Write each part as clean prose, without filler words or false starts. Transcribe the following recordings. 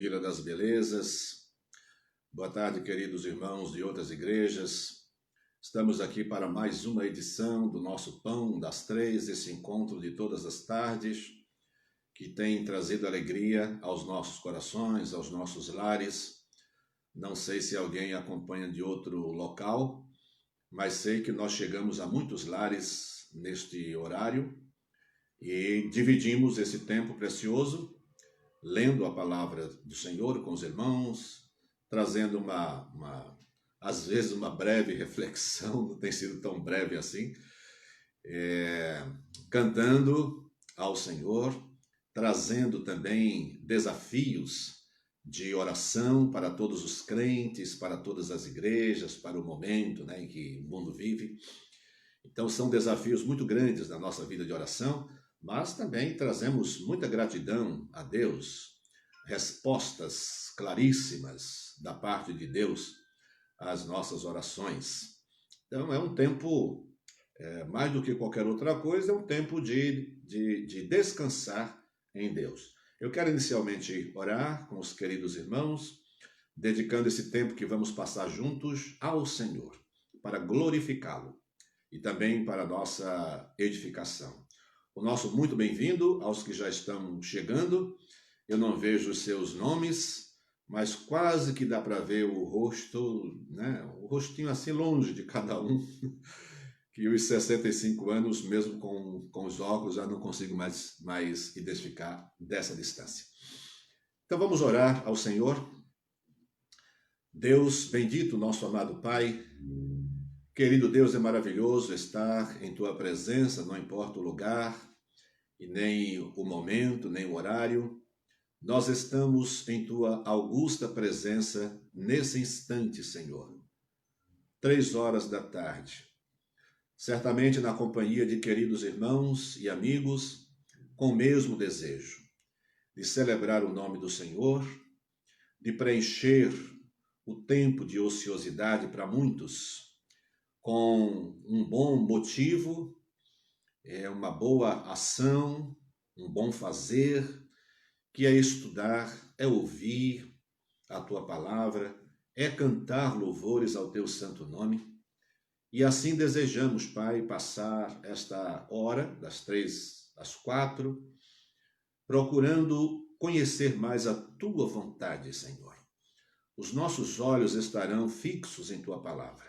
Vila das Belezas. Boa tarde, queridos irmãos de outras igrejas. Estamos aqui para mais uma edição do nosso Pão das Três, esse encontro de todas as tardes, que tem trazido alegria aos nossos corações, aos nossos lares. Não sei se alguém acompanha de outro local, mas sei que nós chegamos a muitos lares neste horário e dividimos esse tempo precioso lendo a palavra do Senhor com os irmãos, trazendo às vezes uma breve reflexão, não tem sido tão breve assim, cantando ao Senhor, trazendo também desafios de oração para todos os crentes, para todas as igrejas, para o momento, em que o mundo vive. Então são desafios muito grandes na nossa vida de oração, mas também trazemos muita gratidão a Deus, respostas claríssimas da parte de Deus às nossas orações. Então é um tempo, mais do que qualquer outra coisa, é um tempo de descansar em Deus. Eu quero inicialmente orar com os queridos irmãos, dedicando esse tempo que vamos passar juntos ao Senhor, para glorificá-lo e também para a nossa edificação. O nosso muito bem-vindo aos que já estão chegando. Eu não vejo os seus nomes, mas quase que dá para ver o rosto, o rostinho assim longe de cada um, que os 65 anos, mesmo com os óculos, já não consigo mais identificar dessa distância. Então vamos orar ao Senhor. Deus bendito, nosso amado Pai, querido Deus, é maravilhoso estar em Tua presença, não importa o lugar, e nem o momento, nem o horário. Nós estamos em Tua augusta presença nesse instante, Senhor. 3 horas da tarde. Certamente na companhia de queridos irmãos e amigos, com o mesmo desejo de celebrar o nome do Senhor, de preencher o tempo de ociosidade para muitos, com um bom motivo, uma boa ação, um bom fazer, que é estudar, é ouvir a Tua palavra, é cantar louvores ao Teu santo nome. E assim desejamos, Pai, passar esta hora, das 3 às 4, procurando conhecer mais a Tua vontade, Senhor. Os nossos olhos estarão fixos em Tua palavra.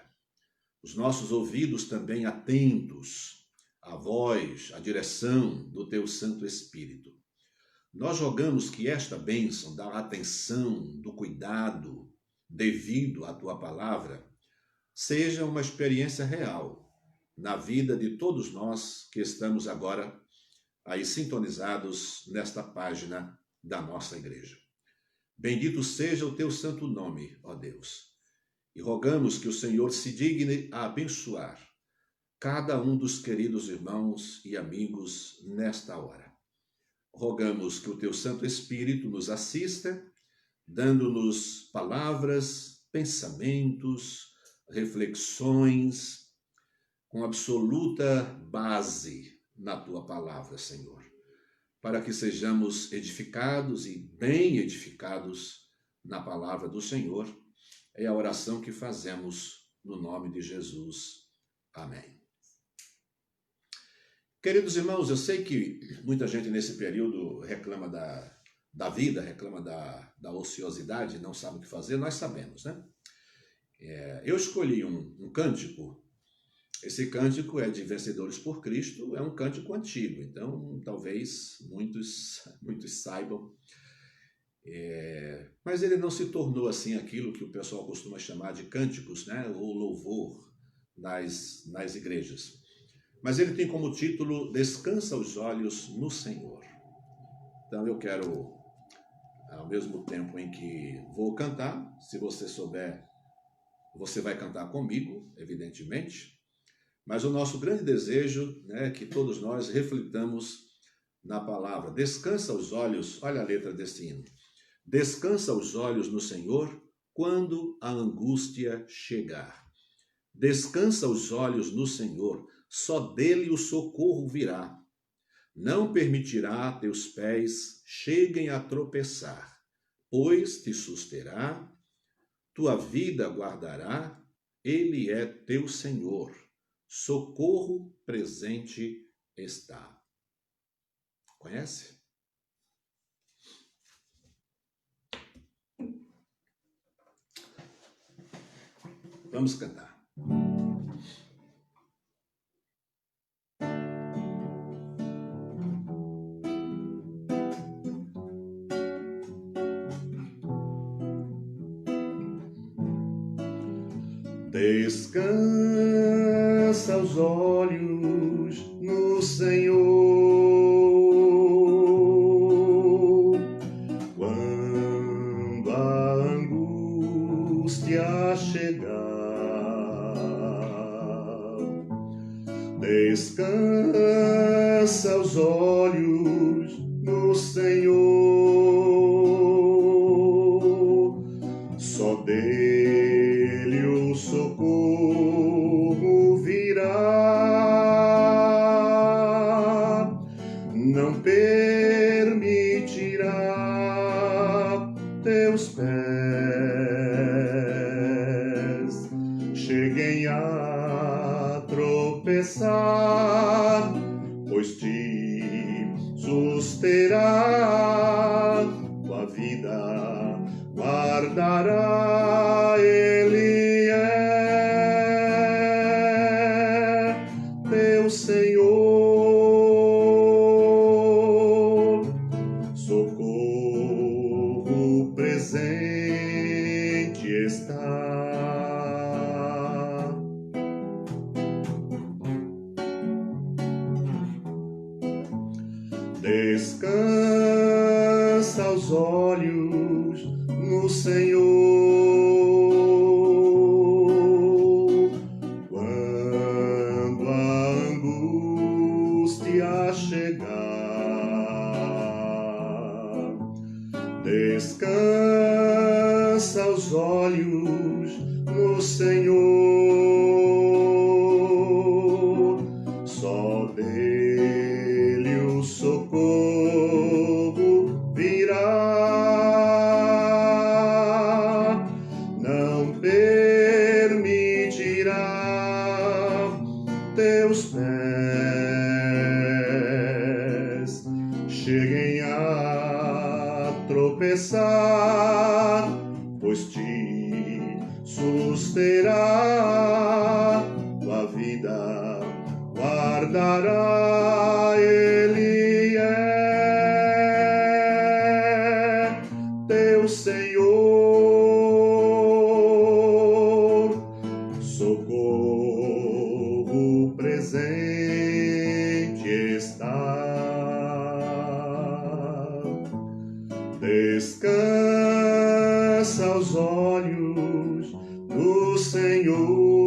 Os nossos ouvidos também atentos à voz, à direção do Teu Santo Espírito. Nós rogamos que esta bênção da atenção, do cuidado devido à Tua palavra, seja uma experiência real na vida de todos nós que estamos agora aí sintonizados nesta página da nossa igreja. Bendito seja o Teu santo nome, ó Deus. E rogamos que o Senhor se digne a abençoar cada um dos queridos irmãos e amigos nesta hora. Rogamos que o Teu Santo Espírito nos assista, dando-nos palavras, pensamentos, reflexões, com absoluta base na Tua palavra, Senhor, para que sejamos edificados e bem edificados na palavra do Senhor. É a oração que fazemos no nome de Jesus. Amém. Queridos irmãos, eu sei que muita gente nesse período reclama da vida, reclama da ociosidade, não sabe o que fazer, nós sabemos, né? Eu escolhi um cântico. Esse cântico é de Vencedores por Cristo, é um cântico antigo, então talvez muitos saibam. Mas ele não se tornou assim aquilo que o pessoal costuma chamar de cânticos, ou louvor nas igrejas. Mas ele tem como título Descansa os olhos no Senhor. Então eu quero, ao mesmo tempo em que vou cantar, se você souber, você vai cantar comigo, evidentemente, mas o nosso grande desejo é que todos nós reflitamos na palavra. Descansa os olhos, olha a letra desse hino. Descansa os olhos no Senhor quando a angústia chegar. Descansa os olhos no Senhor, só dele o socorro virá. Não permitirá teus pés cheguem a tropeçar. pois te susterá, tua vida guardará, ele é teu Senhor, socorro presente está. Conhece? Vamos cantar. Descansa os olhos no Senhor, quando a angústia chegar. Descansa os olhos no Senhor, só dele o socorro virá, não permitirá teus pés cheguem a tropeçar, pois te susterá, tua vida guardará, ele é teu Senhor, socorro presente está. Descansa os olhos no Senhor, quando a angústia chegar. Descansa os olhos no Senhor, só dele o socorro virá, não permitirá teus pés cheguem a tropeçar, pois te susterá, tua vida guardará, ele é teu Senhor, socorro presente está. Descansa os olhos do Senhor.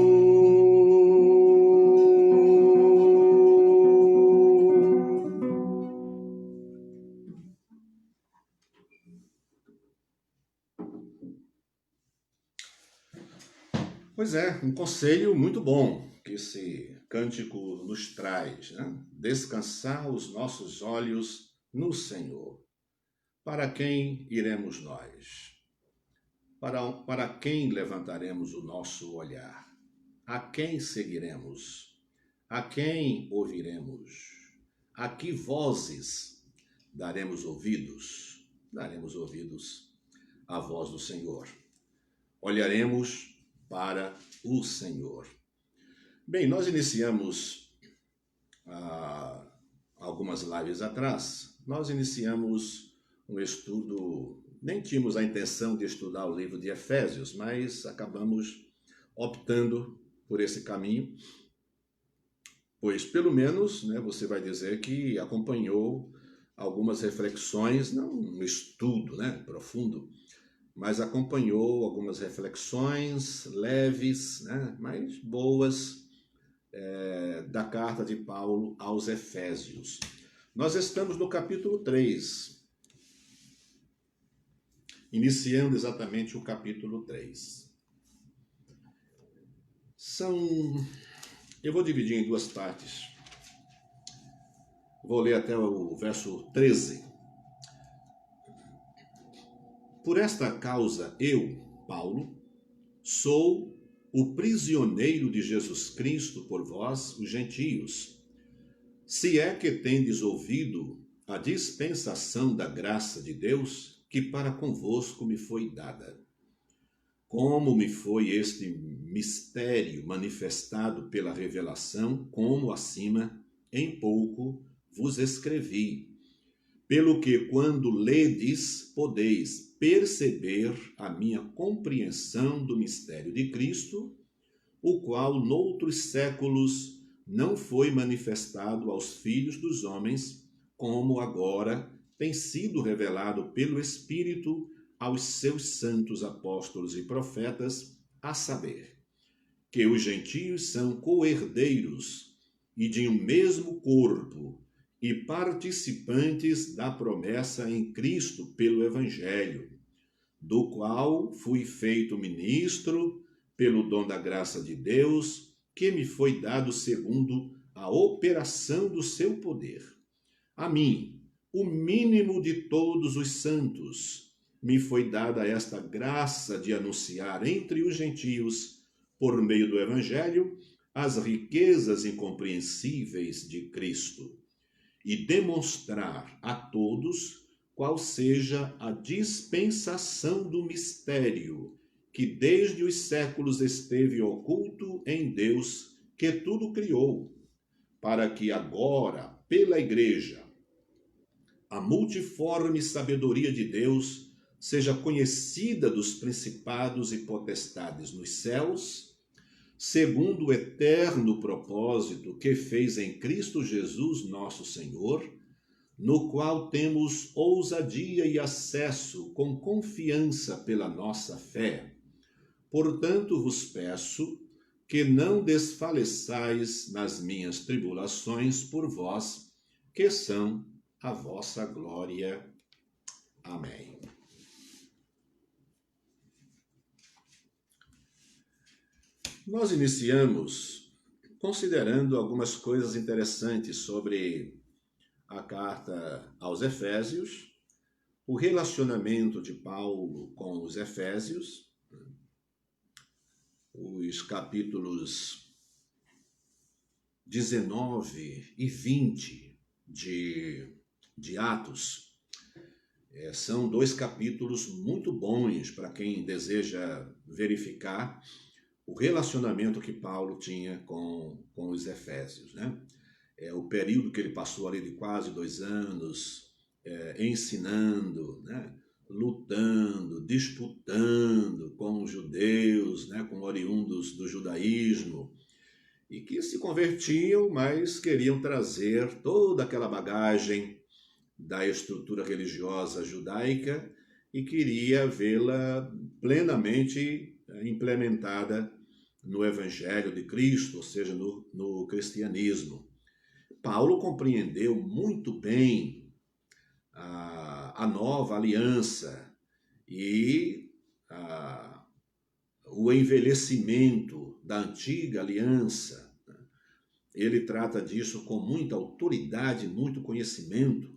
Pois é, um conselho muito bom que esse cântico nos traz, né? Descansar os nossos olhos no Senhor. Para quem iremos nós? Para quem levantaremos o nosso olhar? A quem seguiremos? A quem ouviremos? A que vozes daremos ouvidos? Daremos ouvidos à voz do Senhor. Olharemos para o Senhor. Bem, nós iniciamos algumas lives atrás, nós iniciamos um estudo, nem tínhamos a intenção de estudar o livro de Efésios, mas acabamos optando por esse caminho, pois pelo menos, né, você vai dizer que acompanhou algumas reflexões, não um estudo, né, profundo, mas acompanhou algumas reflexões leves, né, mas boas, da carta de Paulo aos Efésios. Nós estamos no capítulo 3, iniciando exatamente o capítulo 3. Eu vou dividir em duas partes. Vou ler até o verso 13. Por esta causa eu, Paulo, sou o prisioneiro de Jesus Cristo por vós, os gentios. Se é que tendes ouvido a dispensação da graça de Deus, que para convosco me foi dada. Como me foi este mistério manifestado pela revelação, como acima, em pouco, vos escrevi. Pelo que, quando ledes, podeis perceber a minha compreensão do mistério de Cristo, o qual noutros séculos não foi manifestado aos filhos dos homens, como agora tem sido revelado pelo Espírito aos seus santos apóstolos e profetas, a saber, que os gentios são co-herdeiros e de um mesmo corpo, e participantes da promessa em Cristo pelo Evangelho, do qual fui feito ministro pelo dom da graça de Deus, que me foi dado segundo a operação do seu poder. A mim, o mínimo de todos os santos, me foi dada esta graça de anunciar entre os gentios, por meio do Evangelho, as riquezas incompreensíveis de Cristo, e demonstrar a todos qual seja a dispensação do mistério que desde os séculos esteve oculto em Deus, que tudo criou, para que agora, pela Igreja, a multiforme sabedoria de Deus seja conhecida dos principados e potestades nos céus, segundo o eterno propósito que fez em Cristo Jesus, nosso Senhor, no qual temos ousadia e acesso com confiança pela nossa fé. Portanto, vos peço que não desfaleçais nas minhas tribulações por vós, que são a vossa glória. Amém. Nós iniciamos considerando algumas coisas interessantes sobre a carta aos Efésios, o relacionamento de Paulo com os Efésios, os capítulos 19 e 20 de Atos. São dois capítulos muito bons para quem deseja verificar o relacionamento que Paulo tinha com os Efésios, né? O período que ele passou ali de quase 2 anos ensinando, né? Lutando, disputando com os judeus, né? Com oriundos do judaísmo, e que se convertiam, mas queriam trazer toda aquela bagagem da estrutura religiosa judaica e queria vê-la plenamente implementada no Evangelho de Cristo, ou seja, no cristianismo. Paulo compreendeu muito bem a nova aliança e o envelhecimento da antiga aliança. Ele trata disso com muita autoridade, muito conhecimento,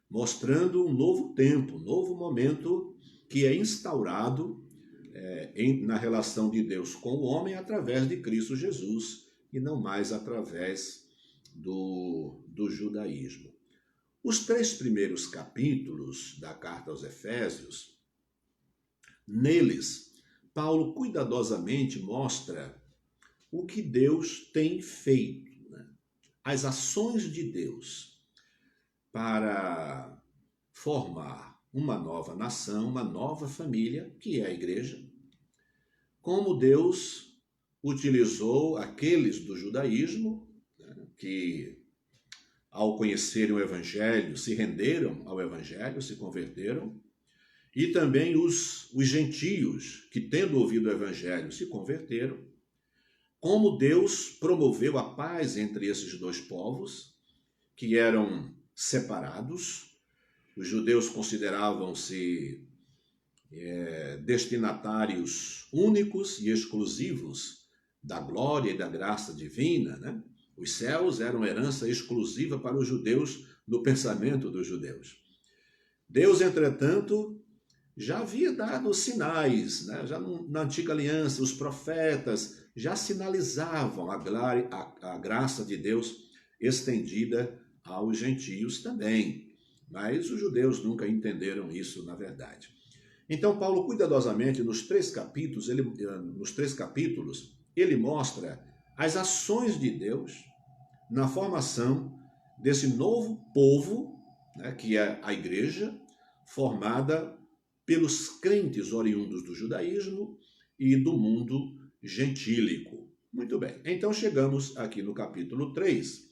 mostrando um novo tempo, um novo momento que é instaurado na relação de Deus com o homem através de Cristo Jesus e não mais através do judaísmo. Os 3 primeiros capítulos da carta aos Efésios, neles, Paulo cuidadosamente mostra o que Deus tem feito, né? As ações de Deus para formar uma nova nação, uma nova família, que é a igreja, como Deus utilizou aqueles do judaísmo, né, que ao conhecerem o Evangelho se renderam ao Evangelho, se converteram, e também os gentios que, tendo ouvido o Evangelho, se converteram, como Deus promoveu a paz entre esses dois povos, que eram separados. Os judeus consideravam-se destinatários únicos e exclusivos da glória e da graça divina, né? Os céus eram herança exclusiva para os judeus no pensamento dos judeus. Deus, entretanto, já havia dado sinais, né? Já na antiga aliança, os profetas já sinalizavam a graça de Deus estendida aos gentios também. Mas os judeus nunca entenderam isso, na verdade. Então, Paulo, cuidadosamente, nos três capítulos, ele mostra as ações de Deus na formação desse novo povo, né, que é a igreja, formada pelos crentes oriundos do judaísmo e do mundo gentílico. Muito bem, então chegamos aqui no capítulo 3,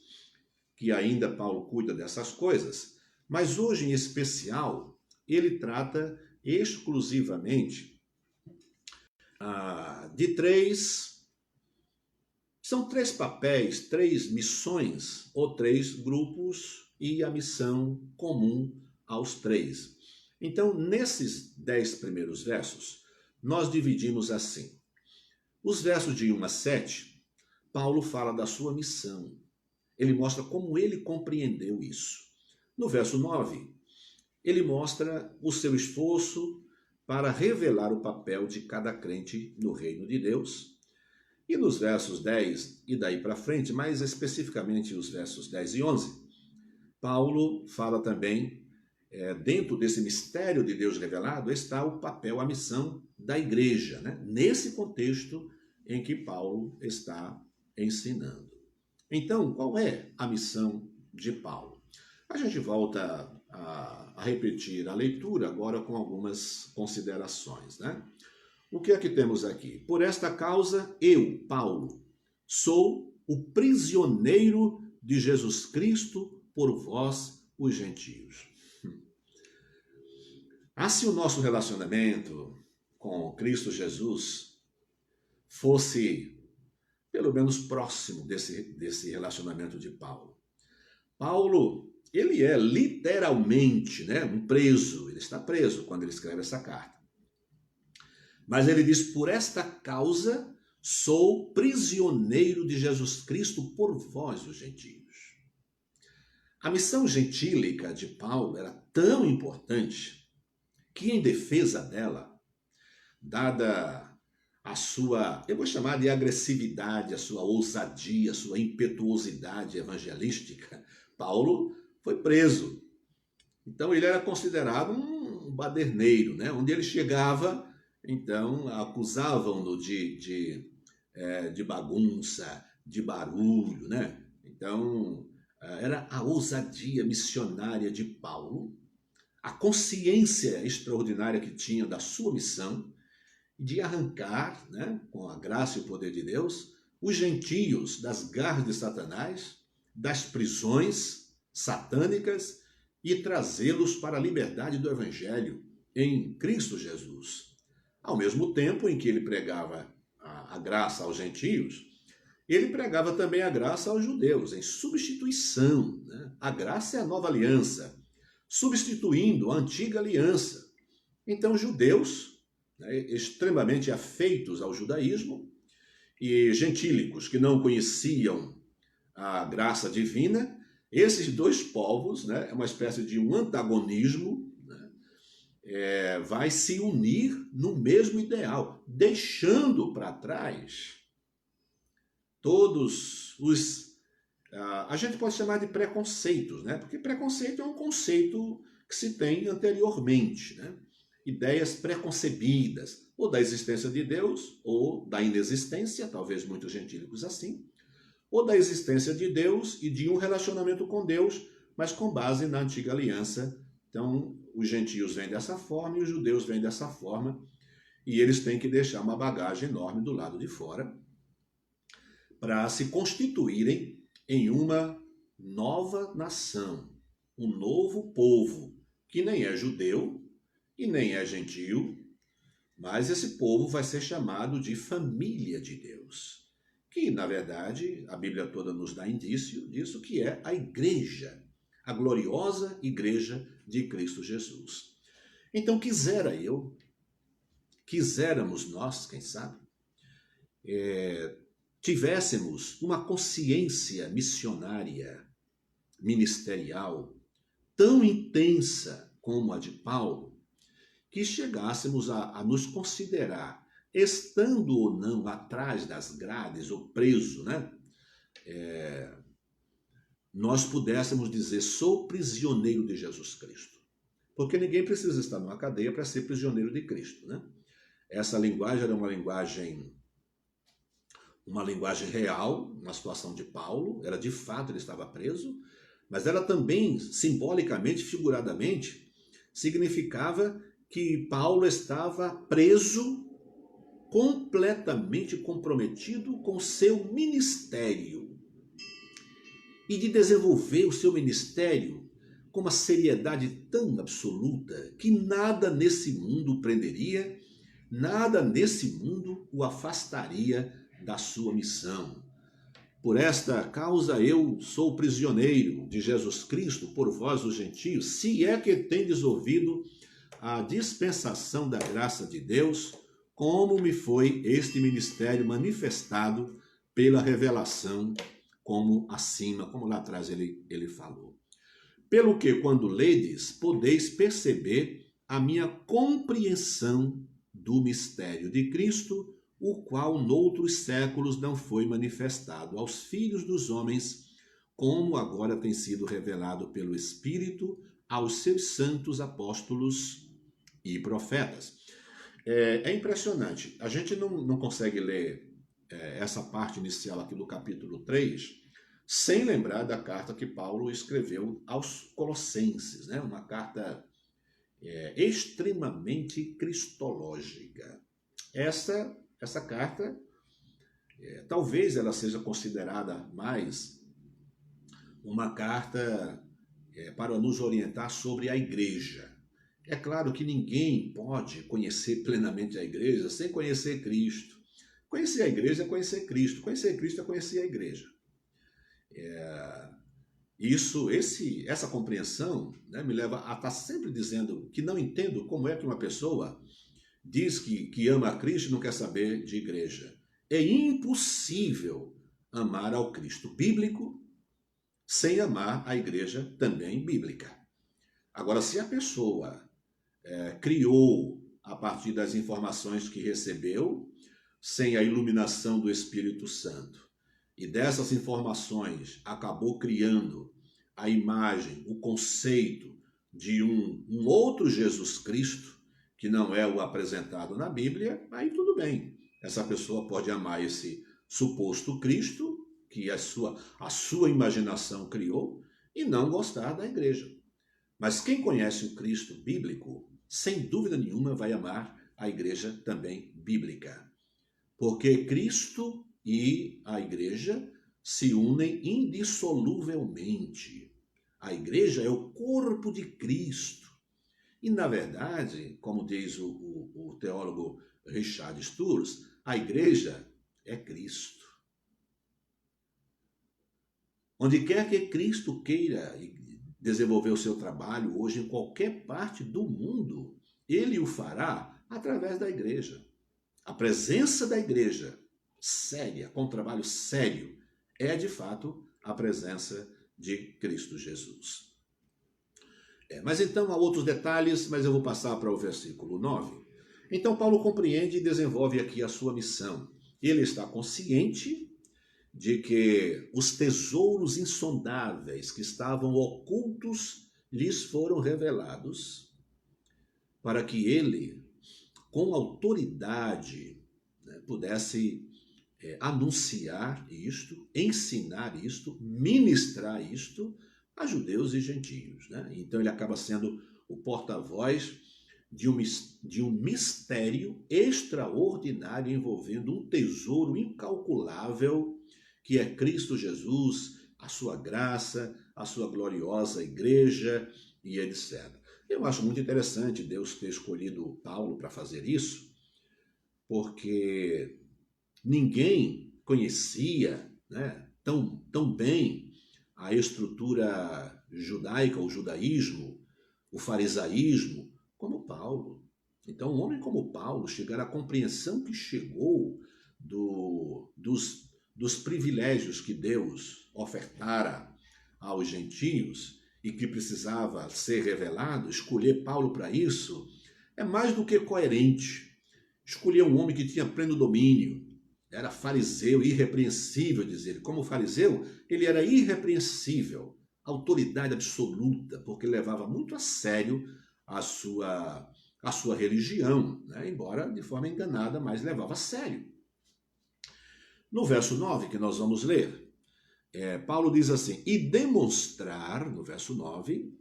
que ainda Paulo cuida dessas coisas, mas hoje em especial ele trata exclusivamente são três papéis, três missões ou três grupos e a missão comum aos três. Então, nesses 10 primeiros versos, nós dividimos assim. Os versos de 1 a 7, Paulo fala da sua missão. Ele mostra como ele compreendeu isso. No verso 9, ele mostra o seu esforço para revelar o papel de cada crente no reino de Deus. E nos versos 10 e daí para frente, mais especificamente os versos 10 e 11, Paulo fala também, dentro desse mistério de Deus revelado, está o papel, a missão da igreja, né? Nesse contexto em que Paulo está ensinando. Então, qual é a missão de Paulo? A gente volta a repetir a leitura agora com algumas considerações, né? O que é que temos aqui? Por esta causa, eu, Paulo, sou o prisioneiro de Jesus Cristo por vós, os gentios. Se o nosso relacionamento com Cristo Jesus fosse pelo menos próximo desse relacionamento de Paulo. Paulo, ele é literalmente, né, um preso, ele está preso quando ele escreve essa carta. Mas ele diz, por esta causa sou prisioneiro de Jesus Cristo por vós, os gentios. A missão gentílica de Paulo era tão importante que, em defesa dela, dada a sua, eu vou chamar de agressividade, a sua ousadia, a sua impetuosidade evangelística, Paulo foi preso. Então ele era considerado um baderneiro, né? Onde ele chegava, então acusavam-no de bagunça, de barulho, né? Então era a ousadia missionária de Paulo, a consciência extraordinária que tinha da sua missão, de arrancar, né, com a graça e o poder de Deus, os gentios das garras de Satanás, das prisões satânicas e trazê-los para a liberdade do Evangelho em Cristo Jesus. Ao mesmo tempo em que ele pregava a graça aos gentios, ele pregava também a graça aos judeus, em substituição, né? A graça é a nova aliança, substituindo a antiga aliança. Então, judeus, né, extremamente afeitos ao judaísmo, e gentílicos que não conheciam a graça divina, esses dois povos, né, é uma espécie de um antagonismo, né, vai se unir no mesmo ideal, deixando para trás todos os... a gente pode chamar de preconceitos, né? Porque preconceito é um conceito que se tem anteriormente, né? Ideias preconcebidas, ou da existência de Deus, ou da inexistência, talvez muitos gentílicos assim, ou da existência de Deus e de um relacionamento com Deus, mas com base na antiga aliança. Então, os gentios vêm dessa forma e os judeus vêm dessa forma, e eles têm que deixar uma bagagem enorme do lado de fora para se constituírem em uma nova nação, um novo povo, que nem é judeu e nem é gentio, mas esse povo vai ser chamado de família de Deus, que, na verdade, a Bíblia toda nos dá indício disso, que é a igreja, a gloriosa igreja de Cristo Jesus. Então, quiséramos nós, quem sabe, tivéssemos uma consciência missionária, ministerial, tão intensa como a de Paulo, que chegássemos a nos considerar, estando ou não atrás das grades ou preso, né? Nós pudéssemos dizer, sou prisioneiro de Jesus Cristo. Porque ninguém precisa estar numa cadeia para ser prisioneiro de Cristo, né? Essa linguagem era uma linguagem real, na situação de Paulo, era de fato, ele estava preso, mas ela também, simbolicamente, figuradamente, significava que Paulo estava preso, completamente comprometido com seu ministério, e de desenvolver o seu ministério com uma seriedade tão absoluta que nada nesse mundo o prenderia, nada nesse mundo o afastaria da sua missão. Por esta causa eu sou prisioneiro de Jesus Cristo por vós os gentios, se é que tendes ouvido a dispensação da graça de Deus, como me foi este ministério manifestado pela revelação, como acima, como lá atrás ele falou. Pelo que, quando ledes, podeis perceber a minha compreensão do mistério de Cristo, o qual noutros séculos não foi manifestado aos filhos dos homens, como agora tem sido revelado pelo Espírito aos seus santos apóstolos e profetas. É impressionante, a gente não consegue ler essa parte inicial aqui do capítulo 3, sem lembrar da carta que Paulo escreveu aos Colossenses, né? Uma carta extremamente cristológica. Essa carta, talvez ela seja considerada mais uma carta para nos orientar sobre a igreja. É claro que ninguém pode conhecer plenamente a igreja sem conhecer Cristo. Conhecer a igreja é conhecer Cristo. Conhecer Cristo é conhecer a igreja. Essa compreensão, né, me leva a estar sempre dizendo que não entendo como é que uma pessoa diz que ama a Cristo e não quer saber de igreja. É impossível amar ao Cristo bíblico sem amar a igreja também bíblica. Agora, se a pessoa criou a partir das informações que recebeu, sem a iluminação do Espírito Santo, e dessas informações acabou criando a imagem, o conceito de um outro Jesus Cristo, que não é o apresentado na Bíblia, aí tudo bem. Essa pessoa pode amar esse suposto Cristo, que a sua imaginação criou, e não gostar da igreja. Mas quem conhece o Cristo bíblico, sem dúvida nenhuma vai amar a igreja também bíblica. Porque Cristo e a igreja se unem indissoluvelmente. A igreja é o corpo de Cristo. E, na verdade, como diz o teólogo Richard Sturz, a igreja é Cristo. Onde quer que Cristo queira desenvolver o seu trabalho, hoje em qualquer parte do mundo, ele o fará através da igreja. A presença da igreja séria, com um trabalho sério, é de fato a presença de Cristo Jesus. Mas então há outros detalhes, mas eu vou passar para o versículo 9. Então Paulo compreende e desenvolve aqui a sua missão. Ele está consciente de que os tesouros insondáveis que estavam ocultos lhes foram revelados para que ele, com autoridade, pudesse anunciar isto, ensinar isto, ministrar isto a judeus e gentios. Então ele acaba sendo o porta-voz de um mistério extraordinário envolvendo um tesouro incalculável que é Cristo Jesus, a sua graça, a sua gloriosa igreja e etc. Eu acho muito interessante Deus ter escolhido Paulo para fazer isso, porque ninguém conhecia tão bem a estrutura judaica, o judaísmo, o farisaísmo, como Paulo. Então, um homem como Paulo chegar à compreensão que chegou dos privilégios que Deus ofertara aos gentios e que precisava ser revelado, escolher Paulo para isso, é mais do que coerente escolher um homem que tinha pleno domínio, era fariseu, irrepreensível, diz ele. Como fariseu, ele era irrepreensível, autoridade absoluta, porque levava muito a sério a sua religião, né? Embora de forma enganada, mas levava a sério. No verso 9, que nós vamos ler, Paulo diz assim, no verso 9,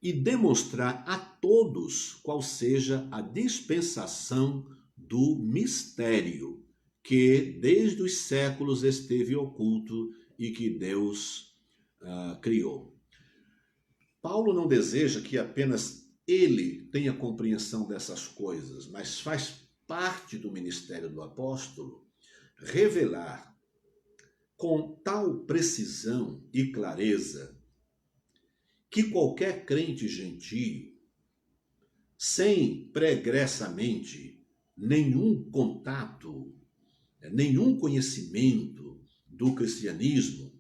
e demonstrar a todos qual seja a dispensação do mistério que desde os séculos esteve oculto e que Deus criou. Paulo não deseja que apenas ele tenha compreensão dessas coisas, mas faz parte do ministério do apóstolo revelar com tal precisão e clareza que qualquer crente gentio, sem pregressamente nenhum contato, nenhum conhecimento do cristianismo,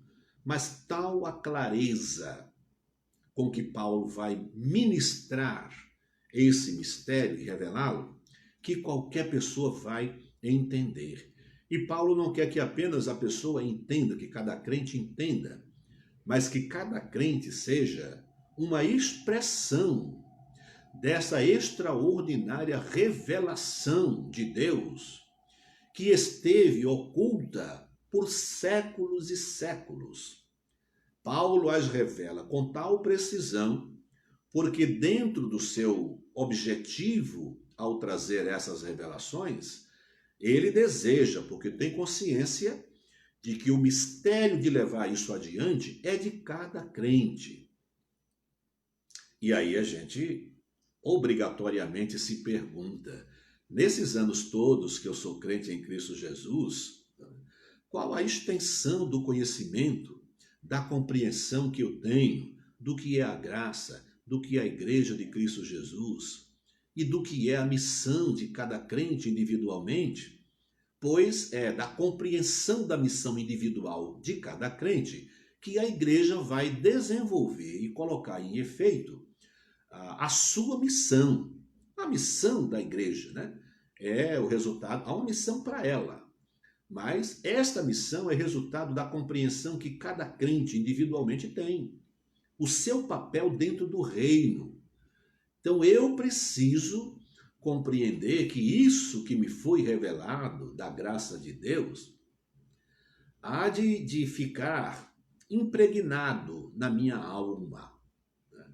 mas tal a clareza com que Paulo vai ministrar esse mistério e revelá-lo, que qualquer pessoa vai entender. E Paulo não quer que apenas a pessoa entenda, que cada crente entenda, mas que cada crente seja uma expressão dessa extraordinária revelação de Deus que esteve oculta por séculos e séculos. Paulo as revela com tal precisão, porque dentro do seu objetivo ao trazer essas revelações, ele deseja, porque tem consciência de que o mistério de levar isso adiante é de cada crente. E aí a gente obrigatoriamente se pergunta, nesses anos todos que eu sou crente em Cristo Jesus, qual a extensão do conhecimento, da compreensão que eu tenho do que é a graça, do que é a Igreja de Cristo Jesus e do que é a missão de cada crente individualmente? Pois é da compreensão da missão individual de cada crente que a igreja vai desenvolver e colocar em efeito a sua missão. A missão da igreja, né? É o resultado, há uma missão para ela. Mas esta missão é resultado da compreensão que cada crente individualmente tem. O seu papel dentro do reino. Então eu preciso compreender que isso que me foi revelado da graça de Deus há de ficar impregnado na minha alma,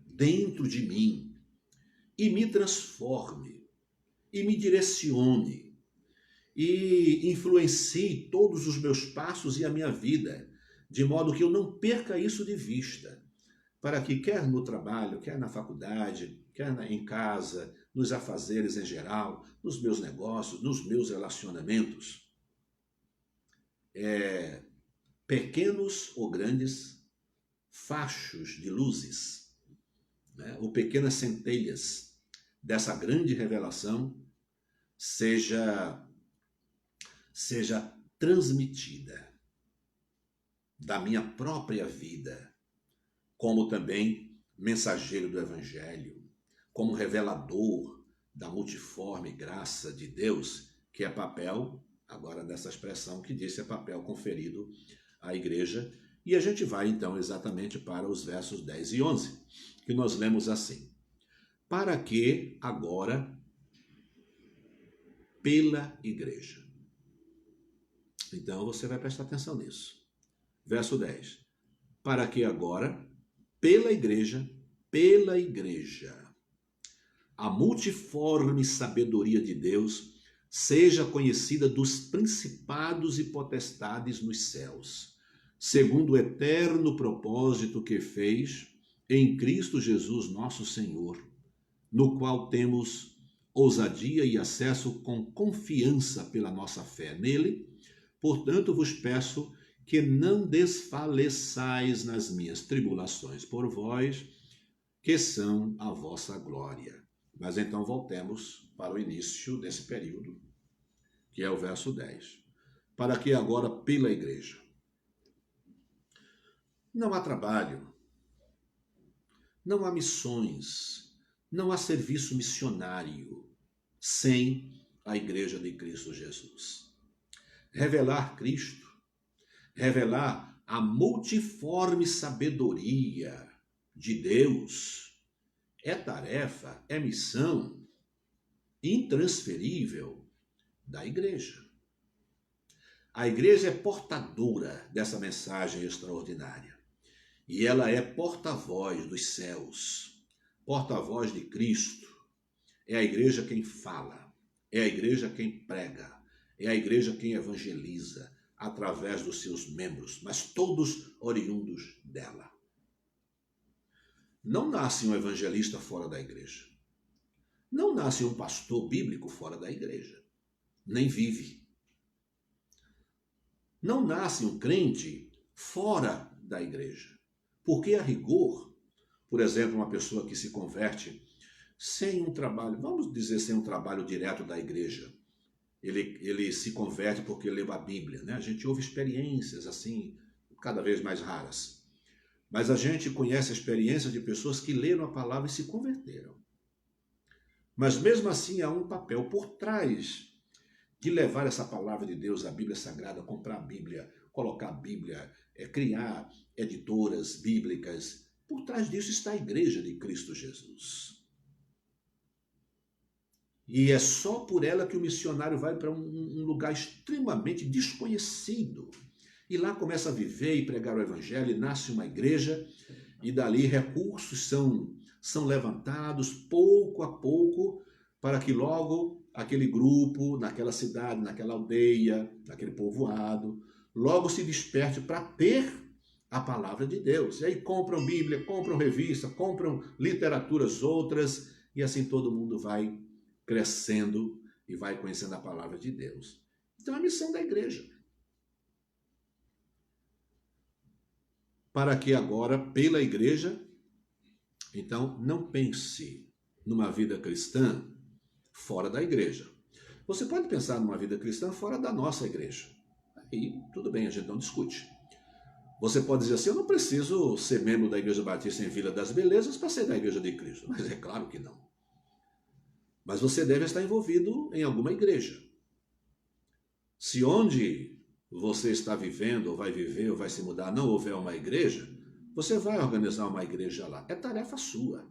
dentro de mim, e me transforme, e me direcione, e influencie todos os meus passos e a minha vida, de modo que eu não perca isso de vista, para que quer no trabalho, quer na faculdade, quer em casa, nos afazeres em geral, nos meus negócios, nos meus relacionamentos, pequenos ou grandes fachos de luzes, né, ou pequenas centelhas dessa grande revelação seja transmitida da minha própria vida, como também mensageiro do Evangelho, como revelador da multiforme graça de Deus, que é papel, agora dessa expressão que disse, é papel conferido à igreja. E a gente vai então exatamente para os versos 10 e 11, que nós lemos assim: para que agora, pela igreja. Então você vai prestar atenção nisso. Verso 10. Para que agora, pela igreja, a multiforme sabedoria de Deus seja conhecida dos principados e potestades nos céus, segundo o eterno propósito que fez em Cristo Jesus nosso Senhor, no qual temos ousadia e acesso com confiança pela nossa fé nele. Portanto, vos peço que não desfaleçais nas minhas tribulações por vós, que são a vossa glória. Mas então voltemos para o início desse período, que é o verso 10. Para que agora pela igreja. Não há trabalho, não há missões, Não há serviço missionário sem a Igreja de Cristo Jesus. Revelar Cristo, revelar a multiforme sabedoria de Deus é tarefa, é missão intransferível da igreja. A igreja é portadora dessa mensagem extraordinária. E ela é porta-voz dos céus, porta-voz de Cristo. É a igreja quem fala, é a igreja quem prega, é a igreja quem evangeliza através dos seus membros, mas todos oriundos dela. Não nasce um evangelista fora da igreja. Não nasce um pastor bíblico fora da igreja. Nem vive. Não nasce um crente fora da igreja. Porque, a rigor, por exemplo, uma pessoa que se converte sem um trabalho, vamos dizer, sem um trabalho direto da igreja, ele se converte porque leu a Bíblia, né? A gente ouve experiências assim, cada vez mais raras. Mas a gente conhece a experiência de pessoas que leram a palavra e se converteram. Mas mesmo assim há um papel por trás de levar essa palavra de Deus, a Bíblia Sagrada, comprar a Bíblia, colocar a Bíblia, criar editoras bíblicas. Por trás disso está a Igreja de Cristo Jesus. E é só por ela que o missionário vai para um lugar extremamente desconhecido. E lá começa a viver e pregar o Evangelho, e nasce uma igreja, e dali recursos são levantados pouco a pouco, para que logo aquele grupo, naquela cidade, naquela aldeia, naquele povoado, logo se desperte para ter a palavra de Deus. E aí compram Bíblia, compram revista, compram literaturas outras, e assim todo mundo vai crescendo e vai conhecendo a palavra de Deus. Então é a missão da igreja. Para que agora, pela igreja, então não pense numa vida cristã fora da igreja. Você pode pensar numa vida cristã fora da nossa igreja. Aí tudo bem, a gente não discute. Você pode dizer assim, eu não preciso ser membro da Igreja Batista em Vila das Belezas para ser da Igreja de Cristo. Mas é claro que não. Mas você deve estar envolvido em alguma igreja. Se onde você está vivendo, ou vai viver, ou vai se mudar, não houver uma igreja, você vai organizar uma igreja lá. É tarefa sua.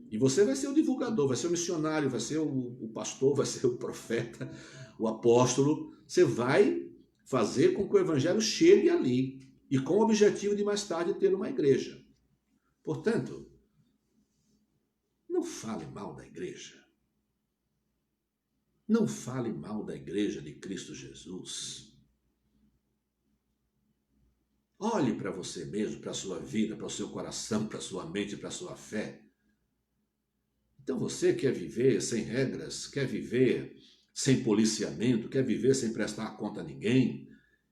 E você vai ser o divulgador, vai ser o missionário, vai ser o pastor, vai ser o profeta, o apóstolo. Você vai fazer com que o evangelho chegue ali. E com o objetivo de mais tarde ter uma igreja. Portanto, não fale mal da igreja. Não fale mal da igreja de Cristo Jesus. Olhe para você mesmo, para a sua vida, para o seu coração, para a sua mente, para a sua fé. Então você quer viver sem regras, quer viver sem policiamento, quer viver sem prestar conta a ninguém,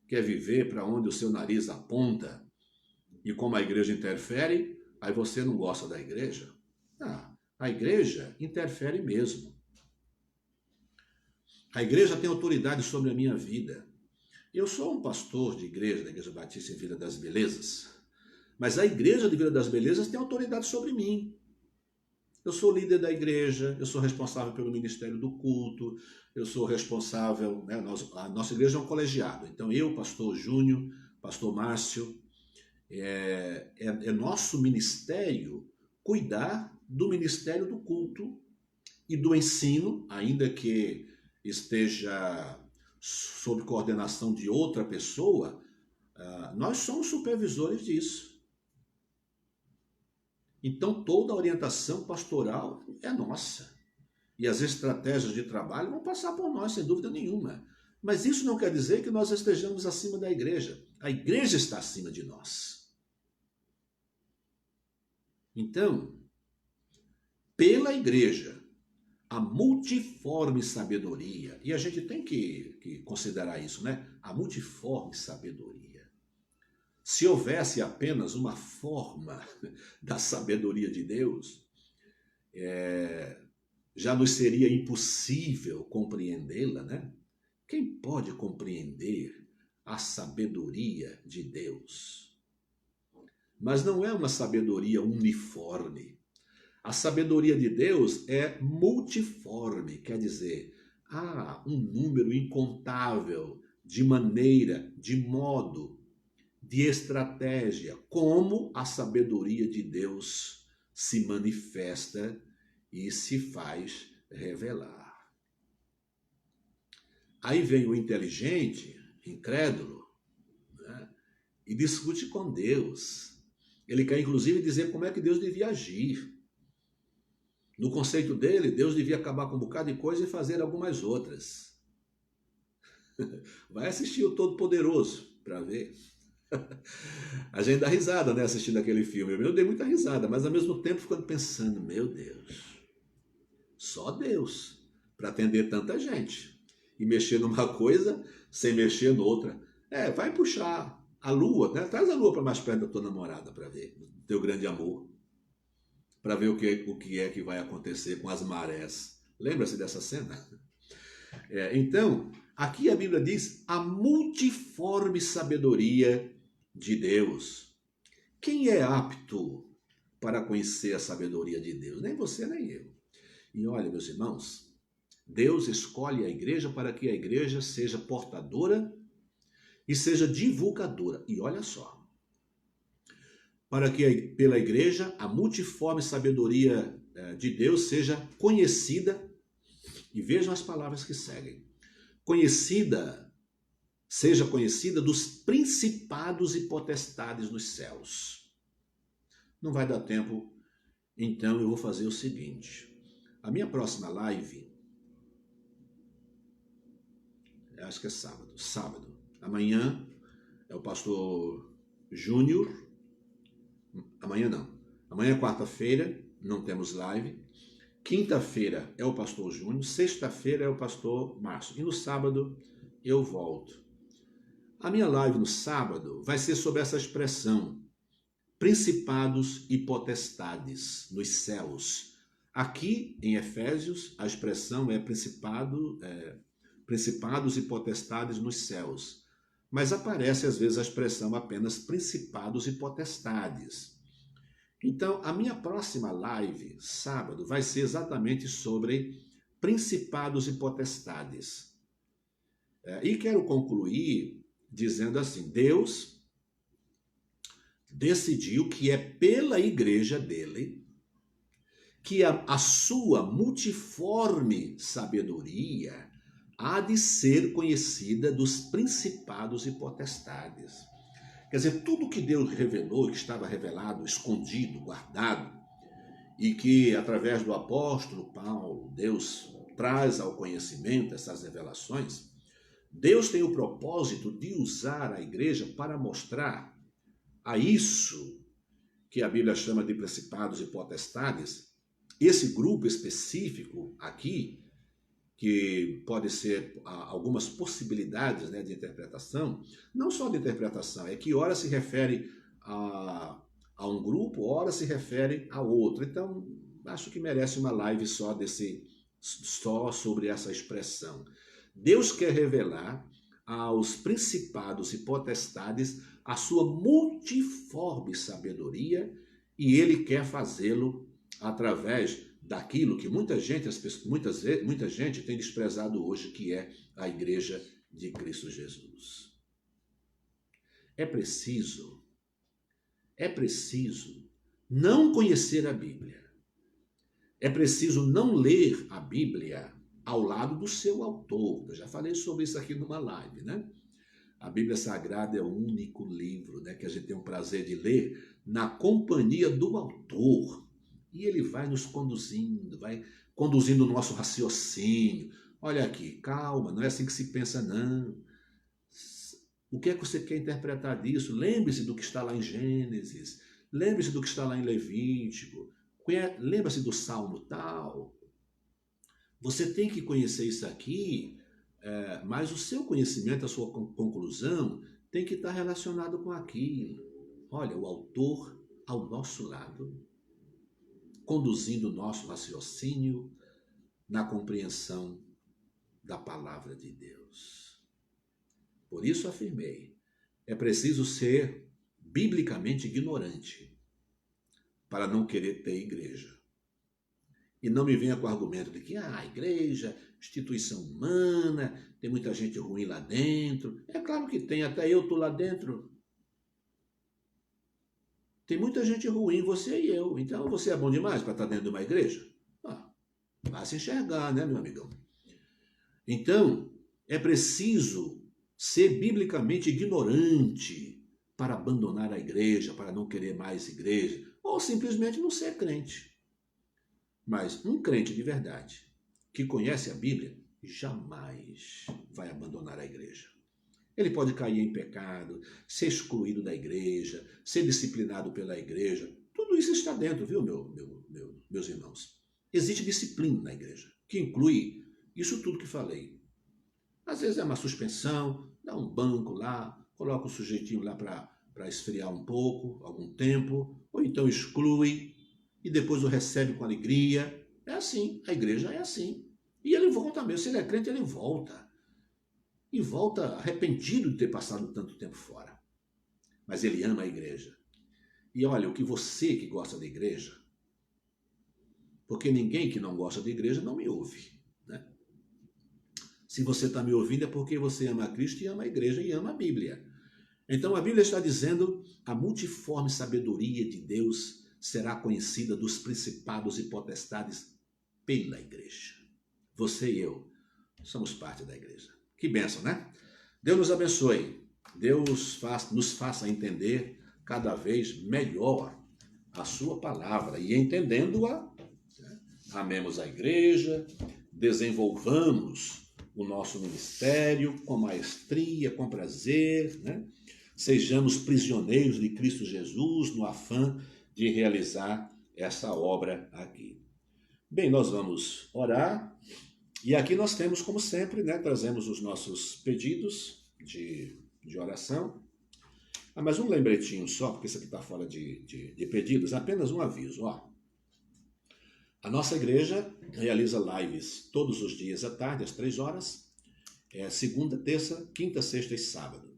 quer viver para onde o seu nariz aponta e como a igreja interfere, aí você não gosta da igreja? A igreja interfere mesmo. A igreja tem autoridade sobre a minha vida. Eu sou um pastor de igreja, da Igreja Batista em Vila das Belezas, mas a igreja de Vila das Belezas tem autoridade sobre mim. Eu sou líder da igreja, eu sou responsável pelo ministério do culto, eu sou responsável, né, a nossa igreja é um colegiado, então eu, pastor Júnior, pastor Márcio, é nosso ministério cuidar do ministério do culto e do ensino, ainda que esteja sob coordenação de outra pessoa, nós somos supervisores disso. Então toda a orientação pastoral é nossa. E as estratégias de trabalho vão passar por nós, sem dúvida nenhuma. Mas isso não quer dizer que nós estejamos acima da igreja. A igreja está acima de nós. Então, pela igreja, a multiforme sabedoria, e a gente tem que considerar isso, né? A multiforme sabedoria. Se houvesse apenas uma forma da sabedoria de Deus, já nos seria impossível compreendê-la, né? Quem pode compreender a sabedoria de Deus? Mas não é uma sabedoria uniforme. A sabedoria de Deus é multiforme, quer dizer, há um número incontável de maneira, de modo, de estratégia, como a sabedoria de Deus se manifesta e se faz revelar. Aí vem o inteligente, incrédulo, né, e discute com Deus. Ele quer inclusive dizer como é que Deus devia agir. No conceito dele, Deus devia acabar com um bocado de coisa e fazer algumas outras. Vai assistir o Todo-Poderoso para ver. A gente dá risada, né, assistindo aquele filme. Eu dei muita risada, mas ao mesmo tempo ficando pensando, meu Deus, só Deus para atender tanta gente. E mexer numa coisa sem mexer noutra. Vai puxar a lua, né? Traz a lua para mais perto da tua namorada para ver o teu grande amor. Para ver o que é que vai acontecer com as marés. Lembra-se dessa cena? Então, aqui a Bíblia diz a multiforme sabedoria de Deus. Quem é apto para conhecer a sabedoria de Deus? Nem você, nem eu. E olha, meus irmãos, Deus escolhe a igreja para que a igreja seja portadora e seja divulgadora. E olha só, para que pela igreja a multiforme sabedoria de Deus seja conhecida, e vejam as palavras que seguem, seja conhecida dos principados e potestades nos céus. Não vai dar tempo, então eu vou fazer o seguinte, a minha próxima live, acho que é sábado, amanhã é o pastor Júnior. Amanhã não. Amanhã é quarta-feira, não temos live. Quinta-feira é o pastor Júnior. Sexta-feira é o pastor Márcio. E no sábado eu volto. A minha live no sábado vai ser sobre essa expressão: principados e potestades nos céus. Aqui em Efésios, a expressão é principados e potestades nos céus. Mas aparece às vezes a expressão apenas principados e potestades. Então, a minha próxima live, sábado, vai ser exatamente sobre principados e potestades. E quero concluir dizendo assim, Deus decidiu que é pela igreja dele que a sua multiforme sabedoria há de ser conhecida dos principados e potestades. Quer dizer, tudo que Deus revelou, que estava revelado, escondido, guardado, e que através do apóstolo Paulo, Deus traz ao conhecimento essas revelações, Deus tem o propósito de usar a igreja para mostrar a isso que a Bíblia chama de principados e potestades, esse grupo específico aqui, que pode ser algumas possibilidades, né, de interpretação, não só de interpretação, é que ora se refere a um grupo, ora se refere a outro. Então, acho que merece uma live só sobre essa expressão. Deus quer revelar aos principados e potestades a sua multiforme sabedoria e ele quer fazê-lo através daquilo que muita gente tem desprezado hoje, que é a igreja de Cristo Jesus. É preciso não conhecer a Bíblia. É preciso não ler a Bíblia ao lado do seu autor. Eu já falei sobre isso aqui numa live, né? A Bíblia Sagrada é o único livro, né, que a gente tem o prazer de ler na companhia do autor. E ele vai nos conduzindo, vai conduzindo o nosso raciocínio. Olha aqui, calma, não é assim que se pensa, não. O que é que você quer interpretar disso? Lembre-se do que está lá em Gênesis, lembre-se do que está lá em Levítico, lembre-se do Salmo tal. Você tem que conhecer isso aqui, mas o seu conhecimento, a sua conclusão, tem que estar relacionado com aquilo. Olha, o autor ao nosso lado, conduzindo o nosso raciocínio na compreensão da palavra de Deus. Por isso afirmei, é preciso ser biblicamente ignorante para não querer ter igreja. E não me venha com o argumento de que a igreja, instituição humana, tem muita gente ruim lá dentro. É claro que tem, até eu estou lá dentro. Tem muita gente ruim, você e eu. Então você é bom demais para estar dentro de uma igreja? Vai se enxergar, né, meu amigão? Então, é preciso ser biblicamente ignorante para abandonar a igreja, para não querer mais igreja, ou simplesmente não ser crente. Mas um crente de verdade, que conhece a Bíblia, jamais vai abandonar a igreja. Ele pode cair em pecado, ser excluído da igreja, ser disciplinado pela igreja. Tudo isso está dentro, viu, meus irmãos? Existe disciplina na igreja, que inclui isso tudo que falei. Às vezes é uma suspensão, dá um banco lá, coloca o sujeitinho lá para esfriar um pouco, algum tempo, ou então exclui e depois o recebe com alegria. É assim, a igreja é assim. E ele volta mesmo, se ele é crente, ele volta. E volta arrependido de ter passado tanto tempo fora. Mas ele ama a igreja. E olha, o que você que gosta da igreja, porque ninguém que não gosta da igreja não me ouve, né? Se você está me ouvindo é porque você ama a Cristo e ama a igreja e ama a Bíblia. Então a Bíblia está dizendo: a multiforme sabedoria de Deus será conhecida dos principados e potestades pela igreja. Você e eu somos parte da igreja. Que bênção, né? Deus nos abençoe. Deus nos faça entender cada vez melhor a sua palavra e entendendo-a, né, amemos a igreja, desenvolvamos o nosso ministério com maestria, com prazer, né? Sejamos prisioneiros de Cristo Jesus no afã de realizar essa obra aqui. Bem, nós vamos orar e aqui nós temos, como sempre, né, trazemos os nossos pedidos de oração. Mas um lembretinho só, porque isso aqui está fora de pedidos, apenas um aviso. Ó. A nossa igreja realiza lives todos os dias à tarde, às 3 horas, segunda, terça, quinta, sexta e sábado.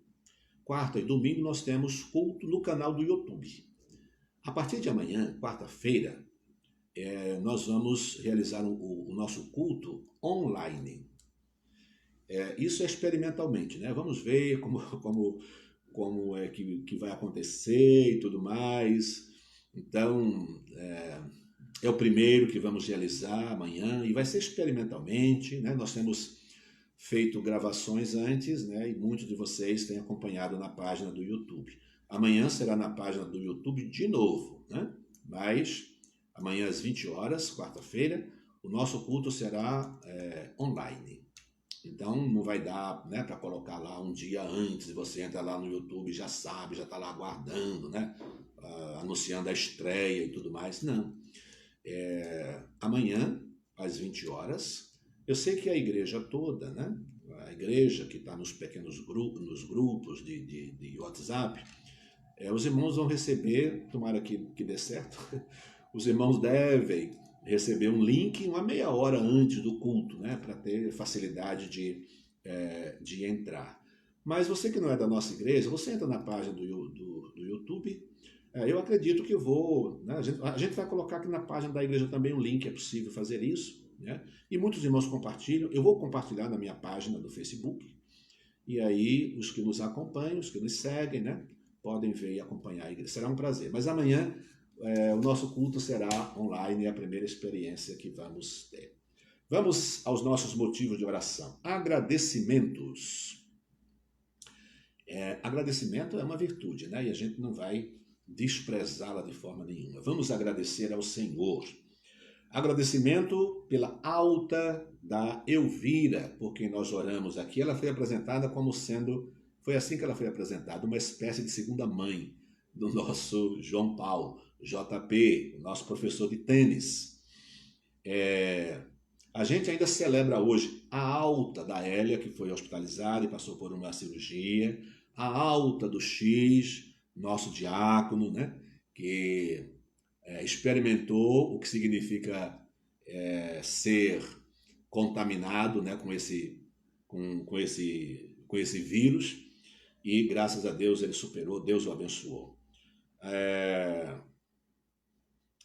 Quarta e domingo nós temos culto no canal do YouTube. A partir de amanhã, quarta-feira, nós vamos realizar o nosso culto online. Isso é experimentalmente, né? Vamos ver como é que vai acontecer e tudo mais. Então, é o primeiro que vamos realizar amanhã e vai ser experimentalmente, né? Nós temos feito gravações antes, né? E muitos de vocês têm acompanhado na página do YouTube. Amanhã será na página do YouTube de novo, né? Mas amanhã às 20 horas, quarta-feira, o nosso culto será online. Então não vai dar, né, para colocar lá um dia antes, você entra lá no YouTube, já sabe, já está lá aguardando, né, anunciando a estreia e tudo mais. Não. Amanhã, às 20 horas, eu sei que a igreja toda, né, a igreja que está nos pequenos grupos, nos grupos de WhatsApp, os irmãos vão receber, tomara que dê certo, os irmãos devem receber um link uma meia hora antes do culto, né, para ter facilidade de entrar. Mas você que não é da nossa igreja, você entra na página do YouTube, eu acredito que né, a gente vai colocar aqui na página da igreja também um link, é possível fazer isso, né, e muitos irmãos compartilham, eu vou compartilhar na minha página do Facebook, e aí os que nos acompanham, os que nos seguem, né, podem ver e acompanhar a igreja, será um prazer. Mas amanhã o nosso culto será online, é a primeira experiência que vamos ter. Vamos aos nossos motivos de oração. Agradecimentos. Agradecimento é uma virtude, né? E a gente não vai desprezá-la de forma nenhuma. Vamos agradecer ao Senhor. Agradecimento pela alta da Elvira, por quem nós oramos aqui. Ela foi apresentada como sendo, foi assim que ela foi apresentada, uma espécie de segunda mãe do nosso João Paulo. JP, nosso professor de tênis. A gente ainda celebra hoje a alta da Hélia, que foi hospitalizada e passou por uma cirurgia, a alta do X, nosso diácono, né, que experimentou o que significa ser contaminado, né, com esse vírus, e graças a Deus ele superou, Deus o abençoou.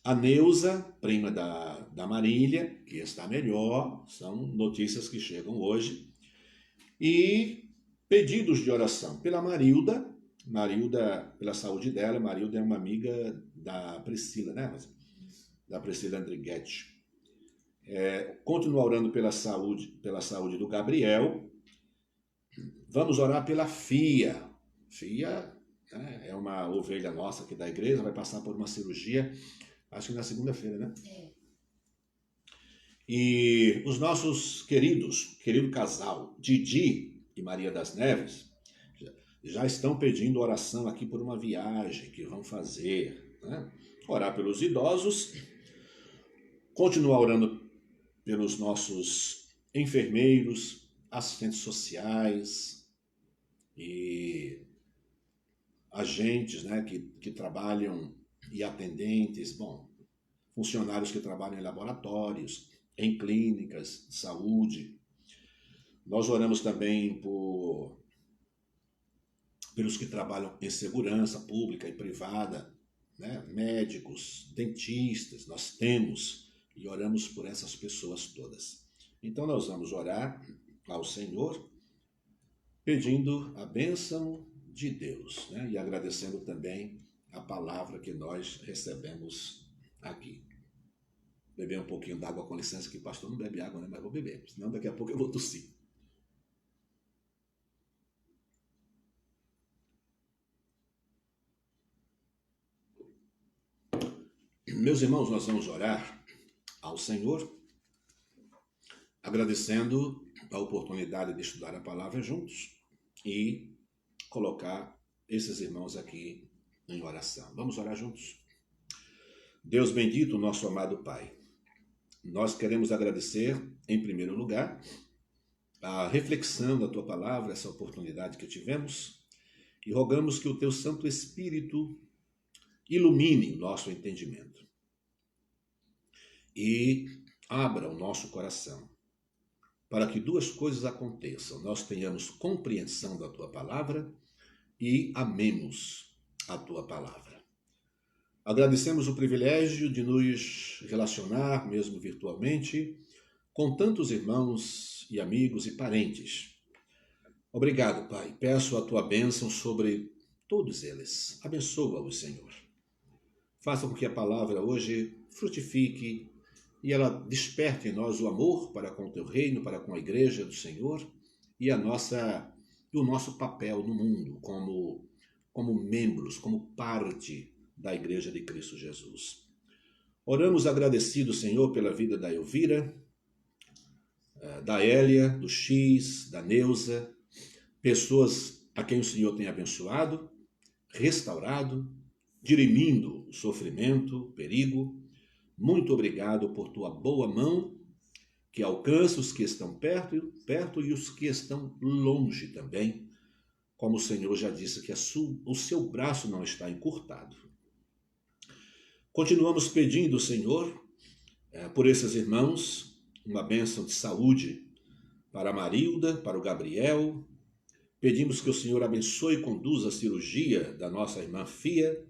A Neuza, prima da Marília, que está melhor, são notícias que chegam hoje. E pedidos de oração pela Marilda, pela saúde dela. Marilda é uma amiga da Priscila, né? Da Priscila Andrighetti. Continua orando pela saúde do Gabriel. Vamos orar pela Fia. Fia, né, é uma ovelha nossa aqui da igreja, vai passar por uma cirurgia, acho que na segunda-feira, né? E os nossos querido casal, Didi e Maria das Neves, já estão pedindo oração aqui por uma viagem que vão fazer, né? Orar pelos idosos, continuar orando pelos nossos enfermeiros, assistentes sociais e agentes, né, que trabalham, e atendentes, funcionários que trabalham em laboratórios, em clínicas de saúde. Nós oramos também pelos que trabalham em segurança pública e privada, né, médicos, dentistas, nós temos, e oramos por essas pessoas todas. Então nós vamos orar ao Senhor, pedindo a bênção de Deus, né? E agradecendo também a palavra que nós recebemos aqui. Beber um pouquinho d'água, com licença, que o pastor não bebe água, né? Mas vou beber, senão daqui a pouco eu vou tossir. Meus irmãos, nós vamos orar ao Senhor, agradecendo a oportunidade de estudar a palavra juntos e colocar esses irmãos aqui em oração. Vamos orar juntos? Deus bendito, nosso amado Pai, nós queremos agradecer, em primeiro lugar, a reflexão da Tua palavra, essa oportunidade que tivemos, e rogamos que o Teu Santo Espírito ilumine o nosso entendimento e abra o nosso coração, para que duas coisas aconteçam: nós tenhamos compreensão da Tua palavra e amemos a Tua palavra. Agradecemos o privilégio de nos relacionar, mesmo virtualmente, com tantos irmãos e amigos e parentes. Obrigado, Pai. Peço a Tua bênção sobre todos eles. Abençoa-os, Senhor. Faça com que a palavra hoje frutifique e ela desperte em nós o amor para com o Teu reino, para com a igreja do Senhor e o nosso papel no mundo como membros, como parte da Igreja de Cristo Jesus. Oramos agradecidos, Senhor, pela vida da Elvira, da Hélia, do X, da Neuza, pessoas a quem o Senhor tem abençoado, restaurado, dirimindo o sofrimento, o perigo. Muito obrigado por Tua boa mão, que alcança os que estão perto e os que estão longe também, como o Senhor já disse que o seu braço não está encurtado. Continuamos pedindo, Senhor, por esses irmãos, uma bênção de saúde para a Marilda, para o Gabriel. Pedimos que o Senhor abençoe e conduza a cirurgia da nossa irmã Fia.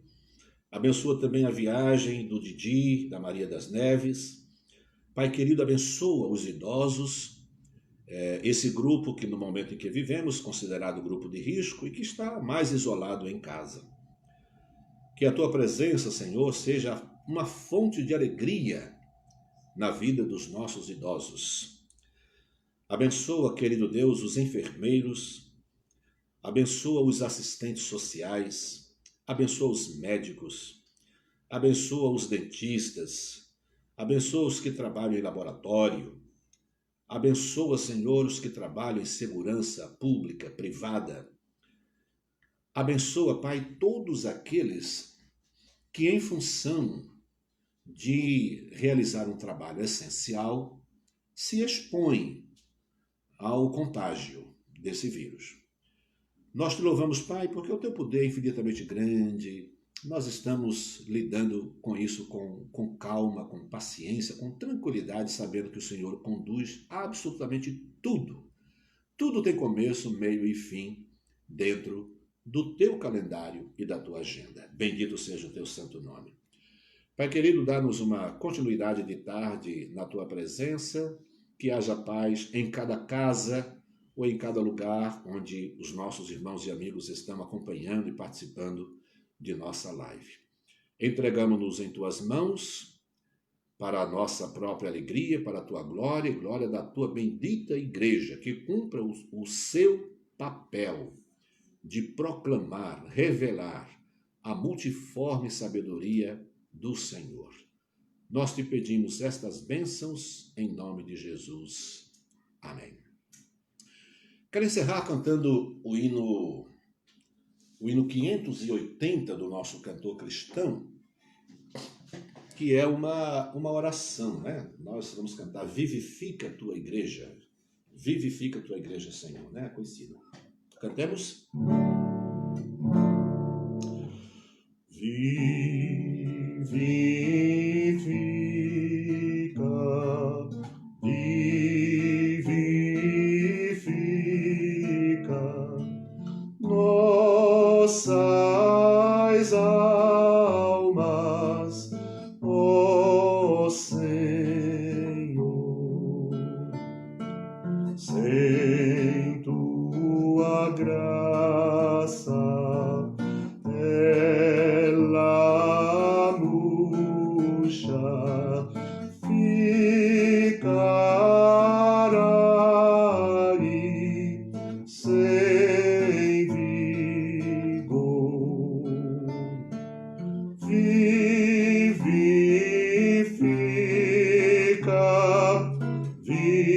Abençoa também a viagem do Didi, da Maria das Neves. Pai querido, abençoa os idosos, esse grupo que no momento em que vivemos, considerado grupo de risco e que está mais isolado em casa. Que a Tua presença, Senhor, seja uma fonte de alegria na vida dos nossos idosos. Abençoa, querido Deus, os enfermeiros, abençoa os assistentes sociais, abençoa os médicos, abençoa os dentistas, abençoa os que trabalham em laboratório, abençoa, Senhor, os que trabalham em segurança pública, privada. Abençoa, Pai, todos aqueles que, em função de realizar um trabalho essencial, se expõem ao contágio desse vírus. Nós Te louvamos, Pai, porque o Teu poder é infinitamente grande. Nós estamos lidando com isso com calma, com paciência, com tranquilidade, sabendo que o Senhor conduz absolutamente tudo. Tudo tem começo, meio e fim dentro do Teu calendário e da Tua agenda. Bendito seja o Teu santo nome. Pai querido, dá-nos uma continuidade de tarde na tua presença, que haja paz em cada casa ou em cada lugar onde os nossos irmãos e amigos estão acompanhando e participando de nossa live. Entregamos-nos em tuas mãos para a nossa própria alegria, para a tua glória e glória da tua bendita igreja, que cumpra o seu papel de proclamar, revelar a multiforme sabedoria do Senhor. Nós te pedimos estas bênçãos em nome de Jesus. Amém. Quero encerrar cantando o hino 580 do nosso cantor cristão, que é uma oração, né? Nós vamos cantar Vivifica a tua igreja. Vivifica a tua igreja, Senhor, né? Conhecido. Cantemos. Vivifica nossas almas, ó Senhor, sem tua graça ela murcha, ficará aí sem vigor. Vivifica, vivifica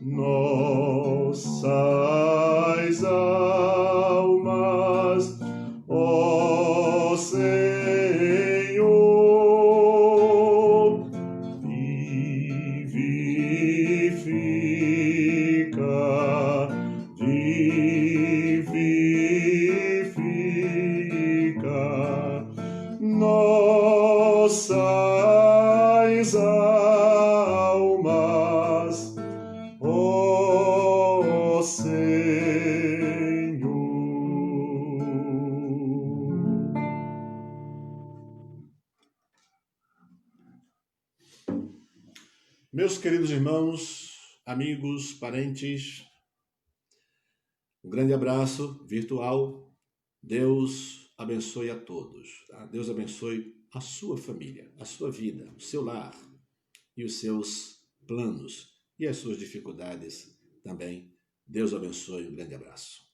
nossas almas, ó Senhor. Vivifica, vivifica nossas almas, ó Senhor. Meus queridos irmãos, amigos, parentes, um grande abraço virtual. Deus abençoe a todos. Tá? Deus abençoe a sua família, a sua vida, o seu lar e os seus planos e as suas dificuldades também. Deus abençoe. Um grande abraço.